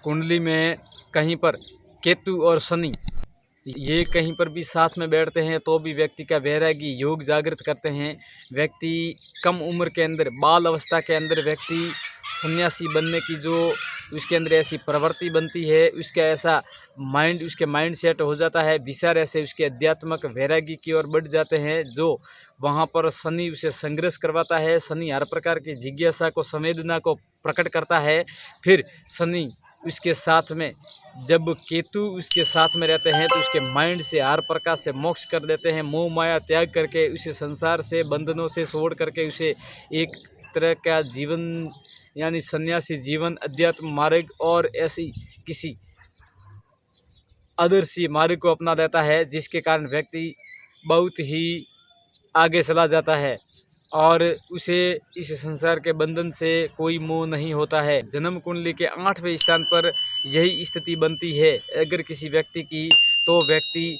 कुंडली में कहीं पर केतु और शनि ये कहीं पर भी साथ में बैठते हैं तो भी व्यक्ति का वैरागी योग जागृत करते हैं। व्यक्ति कम उम्र के अंदर, बाल अवस्था के अंदर व्यक्ति सन्यासी बनने की जो उसके अंदर ऐसी प्रवृत्ति बनती है, उसका ऐसा माइंड, उसके माइंड सेट हो जाता है, विचार ऐसे उसके अध्यात्मक वैरागी की ओर बढ़ जाते हैं। जो वहाँ पर शनि उसे संघर्ष करवाता है, शनि हर प्रकार की जिज्ञासा को, संवेदना को प्रकट करता है। फिर शनि उसके साथ में, जब केतु उसके साथ में रहते हैं तो उसके माइंड से हर प्रकार से मोक्ष कर देते हैं। मोह माया त्याग करके उसे संसार से, बंधनों से छोड़ करके उसे एक तरह का जीवन यानी सन्यासी जीवन, अध्यात्म मार्ग और ऐसी किसी आदर्शी मार्ग को अपना लेता है, जिसके कारण व्यक्ति बहुत ही आगे चला जाता है और उसे इस संसार के बंधन से कोई मोह नहीं होता है। जन्म कुंडली के 8वें स्थान पर यही स्थिति बनती है अगर किसी व्यक्ति की, तो व्यक्ति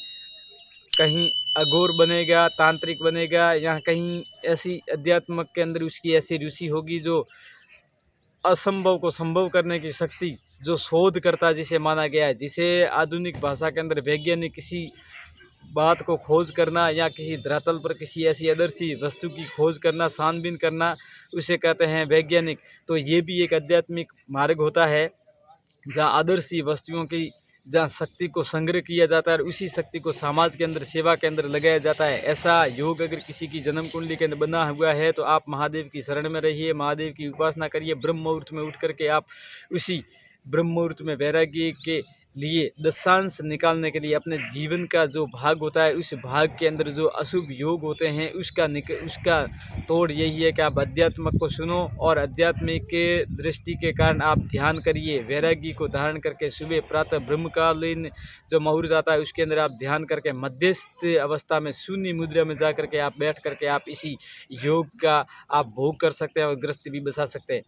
कहीं अघोर बनेगा, तांत्रिक बनेगा, या कहीं ऐसी अध्यात्मक के अंदर उसकी ऐसी रुचि होगी जो असंभव को संभव करने की शक्ति, जो शोधकर्ता जिसे माना गया है, जिसे आधुनिक भाषा के अंदर वैज्ञानिक किसी बात को खोज करना या किसी धरातल पर किसी ऐसी आदर्शी वस्तु की खोज करना, छानबीन करना, उसे कहते हैं वैज्ञानिक। तो ये भी एक आध्यात्मिक मार्ग होता है जहाँ आदर्शी वस्तुओं की, जहाँ शक्ति को संग्रह किया जाता है और उसी शक्ति को समाज के अंदर, सेवा के अंदर लगाया जाता है। ऐसा योग अगर किसी की जन्म कुंडली के अंदर बना हुआ है तो आप महादेव की शरण में रहिए, महादेव की उपासना करिए। ब्रह्म मुहूर्त में उठ करके आप उसी ब्रह्म मुहूर्त में वैरागी के लिए दशांश निकालने के लिए अपने जीवन का जो भाग होता है, उस भाग के अंदर जो अशुभ योग होते हैं उसका तोड़ यही है कि आप अध्यात्म को सुनो और आध्यात्मिक के दृष्टि के कारण आप ध्यान करिए। वैरागी को धारण करके सुबह प्रातः ब्रह्मकालीन जो मुहूर्त आता है उसके अंदर आप ध्यान करके मध्यस्थ अवस्था में शून्य मुद्रा में जा करके आप बैठ करके आप इसी योग का आप भोग कर सकते हैं और ग्रस्त भी बचा सकते हैं।